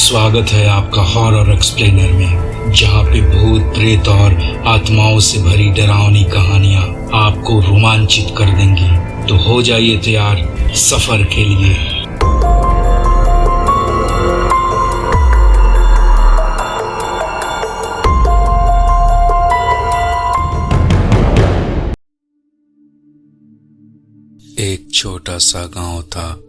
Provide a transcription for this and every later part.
स्वागत है आपका हॉरर एक्सप्लेनर में, जहां पे भूत प्रेत और आत्माओं से भरी डरावनी कहानियां आपको रोमांचित कर देंगी। तो हो जाइए तैयार सफर के लिए। एक छोटा सा गांव था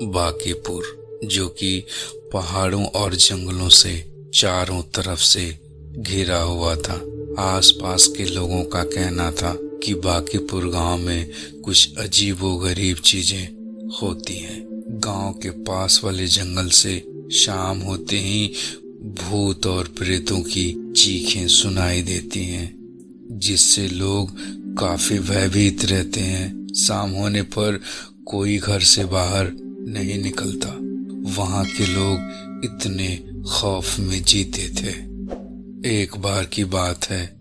बांकीपुर, जो कि पहाड़ों और जंगलों से चारों तरफ से घिरा हुआ था। आसपास के लोगों का कहना था कि बांकीपुर गांव में कुछ अजीबोगरीब चीजें होती हैं। गांव के पास वाले जंगल से शाम होते ही भूत और प्रेतों की चीखें सुनाई देती हैं, जिससे लोग काफी भयभीत रहते हैं। शाम होने पर कोई घर से बाहर नहीं निकलता। वहां के लोग इतने खौफ में जीते थे। एक बार की बात है,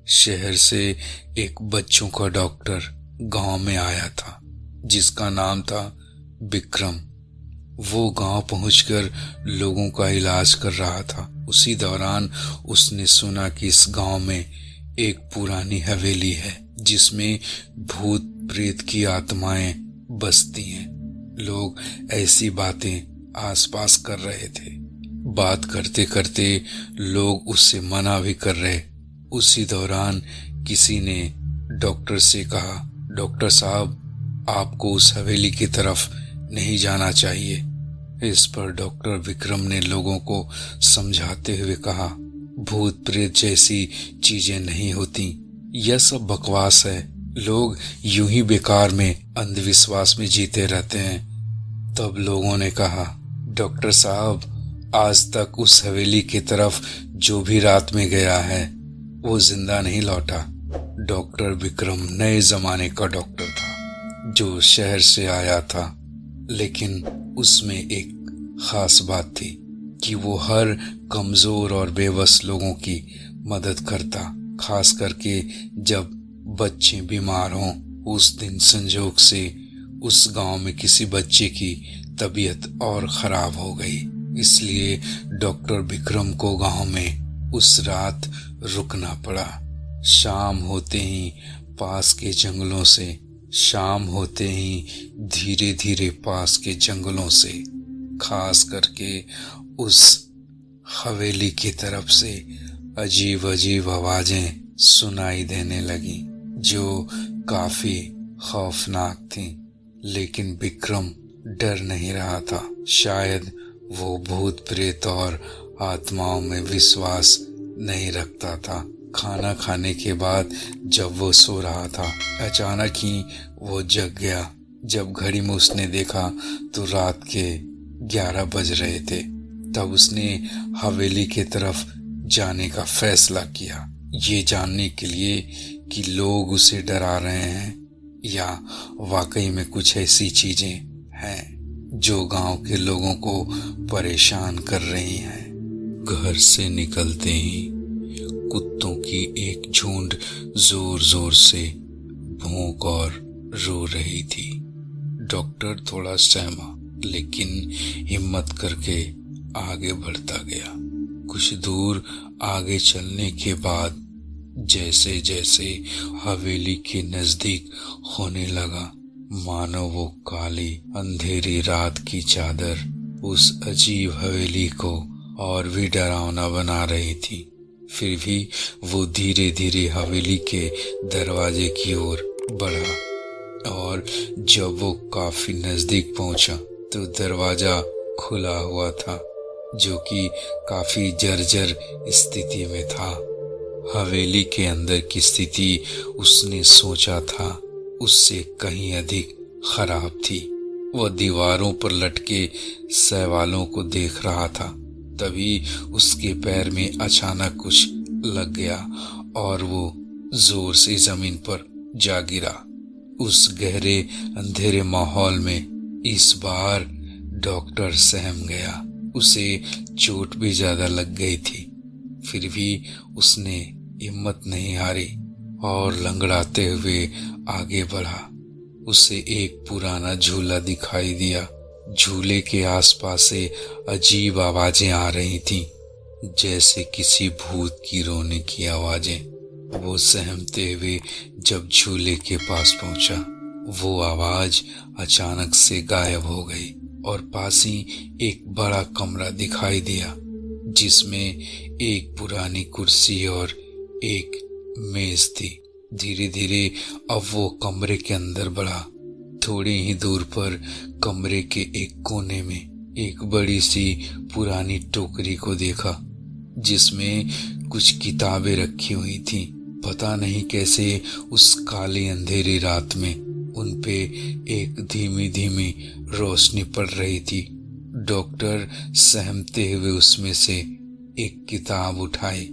शहर से एक बच्चों का डॉक्टर गांव में आया था, जिसका नाम था विक्रम। वो गांव पहुंचकर लोगों का इलाज कर रहा था। उसी दौरान उसने सुना कि इस गांव में एक पुरानी हवेली है, जिसमें भूत प्रेत की आत्माएं बसती हैं। लोग ऐसी बातें आसपास कर रहे थे। बात करते करते लोग उससे मना भी कर रहे। उसी दौरान किसी ने डॉक्टर से कहा, डॉक्टर साहब, आपको उस हवेली की तरफ नहीं जाना चाहिए। इस पर डॉक्टर विक्रम ने लोगों को समझाते हुए कहा, भूत प्रेत जैसी चीजें नहीं होती, यह सब बकवास है। लोग यूं ही बेकार में अंधविश्वास में जीते रहते हैं। तब लोगों ने कहा, डॉक्टर साहब, आज तक उस हवेली की तरफ जो भी रात में गया है वो जिंदा नहीं लौटा। डॉक्टर विक्रम नए जमाने का डॉक्टर था, जो शहर से आया था, लेकिन उसमें एक खास बात थी कि वो हर कमजोर और बेबस लोगों की मदद करता, खास करके जब बच्चे बीमार हों। उस दिन संजोग से उस गांव में किसी बच्चे की तबीयत और खराब हो गई, इसलिए डॉक्टर विक्रम को गांव में उस रात रुकना पड़ा। शाम होते ही धीरे धीरे पास के जंगलों से, खास करके उस हवेली की तरफ से अजीब अजीब आवाजें सुनाई देने लगी, जो काफी खौफनाक थी। लेकिन विक्रम डर नहीं रहा था। शायद वो भूत प्रेत और आत्माओं में विश्वास नहीं रखता था। खाना खाने के बाद जब वो सो रहा था, अचानक ही वो जग गया। जब घड़ी में उसने देखा तो रात के 11 बज रहे थे। तब उसने हवेली की तरफ जाने का फैसला किया, ये जानने के लिए कि लोग उसे डरा रहे हैं या वाकई में कुछ ऐसी चीजें हैं जो गांव के लोगों को परेशान कर रही हैं। घर से निकलते ही कुत्तों की एक झुंड जोर जोर से भौंक और रो रही थी। डॉक्टर थोड़ा सहमा, लेकिन हिम्मत करके आगे बढ़ता गया। कुछ दूर आगे चलने के बाद जैसे जैसे हवेली के नजदीक होने लगा, मानो वो काली अंधेरी रात की चादर उस अजीब हवेली को और भी डरावना बना रही थी। फिर भी वो धीरे धीरे हवेली के दरवाजे की ओर बढ़ा, और जब वो काफी नजदीक पहुंचा तो दरवाजा खुला हुआ था, जो कि काफी जर्जर स्थिति में था। हवेली के अंदर की स्थिति उसने सोचा था उससे कहीं अधिक खराब थी। वह दीवारों पर लटके शैवालों को देख रहा था। तभी उसके पैर में अचानक कुछ लग गया और वो जोर से जमीन पर जा गिरा। उस गहरे अंधेरे माहौल में इस बार डॉक्टर सहम गया। उसे चोट भी ज्यादा लग गई थी, फिर भी उसने हिम्मत नहीं हारी और लंगड़ाते हुए आगे बढ़ा। उसे एक पुराना झूला दिखाई दिया, झूले के आसपास से अजीब आवाजें आ रही थीं, जैसे किसी भूत की रोने की आवाजें। वो सहमते हुए जब झूले के पास पहुंचा, वो आवाज अचानक से गायब हो गई और पास ही एक बड़ा कमरा दिखाई दिया, जिसमें एक पुरानी कुर्सी और एक मेज थी। धीरे धीरे अब वो कमरे के अंदर बढ़ा। थोड़ी ही दूर पर कमरे के एक कोने में एक बड़ी सी पुरानी टोकरी को देखा, जिसमें कुछ किताबें रखी हुई थीं। पता नहीं कैसे उस काली अंधेरी रात में उन पे एक धीमी धीमी रोशनी पड़ रही थी। डॉक्टर सहमते हुए उसमें से एक किताब उठाई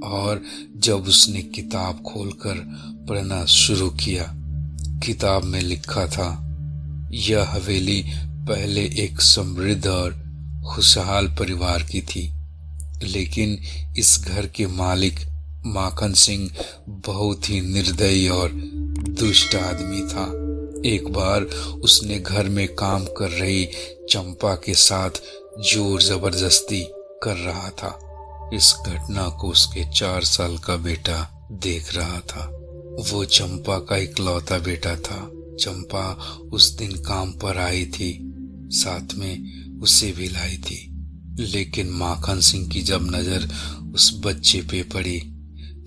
और जब उसने किताब खोलकर पढ़ना शुरू किया, किताब में लिखा था, यह हवेली पहले एक समृद्ध और खुशहाल परिवार की थी, लेकिन इस घर के मालिक माखन सिंह बहुत ही निर्दयी और दुष्ट आदमी था। एक बार उसने घर में काम कर रही चंपा के साथ जोर जबरदस्ती कर रहा था। इस घटना को उसके 4 साल का बेटा देख रहा था। वो चंपा का इकलौता बेटा था। चंपा उस दिन काम पर आई थी, साथ में उसे भी लाई थी, लेकिन माखन सिंह की जब नजर उस बच्चे पे पड़ी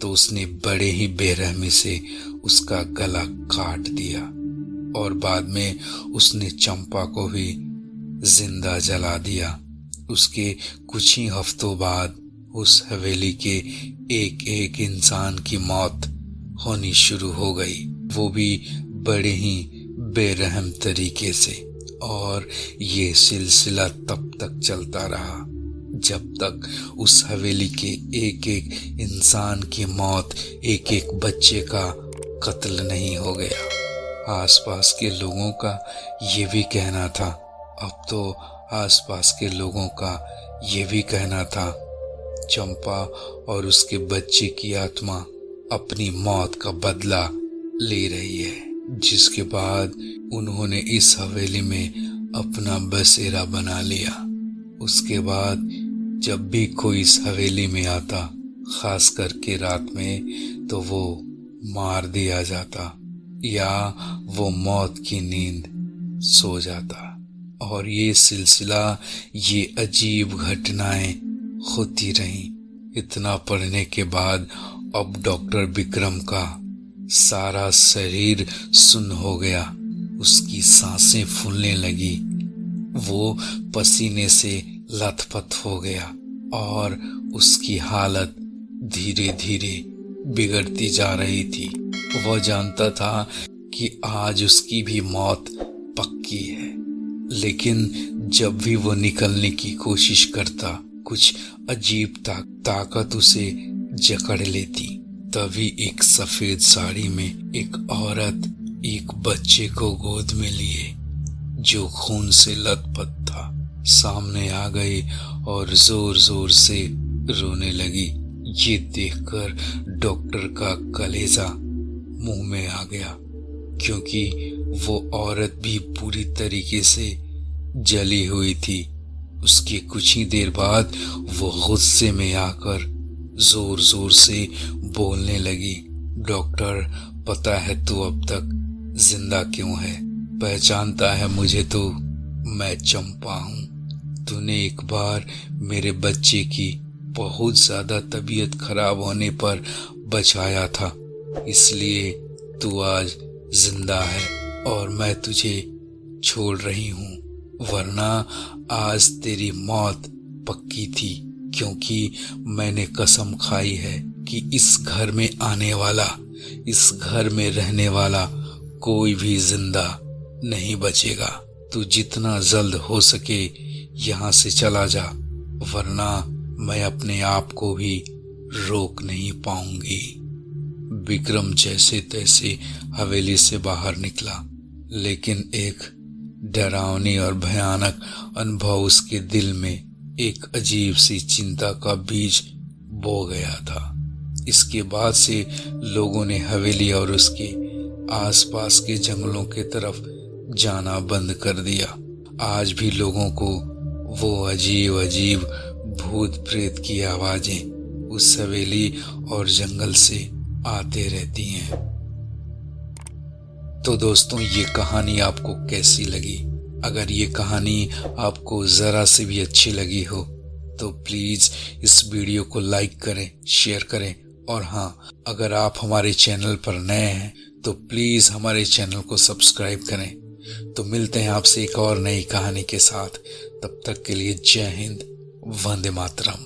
तो उसने बड़े ही बेरहमी से उसका गला काट दिया और बाद में उसने चंपा को भी जिंदा जला दिया। उसके कुछ ही हफ्तों बाद उस हवेली के एक एक इंसान की मौत होनी शुरू हो गई, वो भी बड़े ही बेरहम तरीके से। और ये सिलसिला तब तक चलता रहा जब तक उस हवेली के एक एक इंसान की मौत, एक एक बच्चे का कत्ल नहीं हो गया। आसपास के लोगों का ये भी कहना था, अब तो आसपास के लोगों का ये भी कहना था, चंपा और उसके बच्चे की आत्मा अपनी मौत का बदला ले रही है। जिसके बाद उन्होंने इस हवेली में अपना बसेरा बना लिया। उसके बाद जब भी कोई इस हवेली में आता, खास करके रात में, तो वो मार दिया जाता या वो मौत की नींद सो जाता। और ये सिलसिला, ये अजीब घटनाएं होती रहीं। इतना पढ़ने के बाद अब डॉक्टर विक्रम का सारा शरीर सुन्न हो गया। उसकी सांसें फूलने लगी, वो पसीने से लथपथ हो गया और उसकी हालत धीरे धीरे बिगड़ती जा रही थी। वह जानता था कि आज उसकी भी मौत पक्की है, लेकिन जब भी वो निकलने की कोशिश करता, कुछ अजीब ताकत उसे जकड़ लेती। तभी एक सफेद साड़ी में एक औरत एक बच्चे को गोद में लिए, जो खून से लथपथ था, सामने आ गई और जोर जोर से रोने लगी। ये देखकर डॉक्टर का कलेजा मुंह में आ गया, क्योंकि वो औरत भी पूरी तरीके से जली हुई थी। उसके कुछ ही देर बाद वो गुस्से में आकर जोर जोर से बोलने लगी, डॉक्टर, पता है तू अब तक जिंदा क्यों है? पहचानता है मुझे तो? मैं चंपा हूँ। तूने एक बार मेरे बच्चे की बहुत ज्यादा तबीयत खराब होने पर बचाया था, इसलिए तू आज जिंदा है और मैं तुझे छोड़ रही हूँ, वरना आज तेरी मौत पक्की थी, क्योंकि मैंने कसम खाई है कि इस घर में आने वाला, इस घर में रहने वाला कोई भी जिंदा नहीं बचेगा। तू जितना जल्द हो सके यहाँ से चला जा, वरना मैं अपने आप को भी रोक नहीं पाऊंगी। विक्रम जैसे तैसे हवेली से बाहर निकला, लेकिन एक डरावनी और भयानक अनुभव उसके दिल में एक अजीब सी चिंता का बीज बो गया था। इसके बाद से लोगों ने हवेली और उसके आसपास के जंगलों की तरफ जाना बंद कर दिया। आज भी लोगों को वो अजीब अजीब भूत प्रेत की आवाजें उस हवेली और जंगल से आते रहती हैं। तो दोस्तों, ये कहानी आपको कैसी लगी? अगर ये कहानी आपको ज़रा से भी अच्छी लगी हो तो प्लीज़ इस वीडियो को लाइक करें, शेयर करें, और हाँ, अगर आप हमारे चैनल पर नए हैं तो प्लीज़ हमारे चैनल को सब्सक्राइब करें। तो मिलते हैं आपसे एक और नई कहानी के साथ। तब तक के लिए जय हिंद, वंदे मातरम।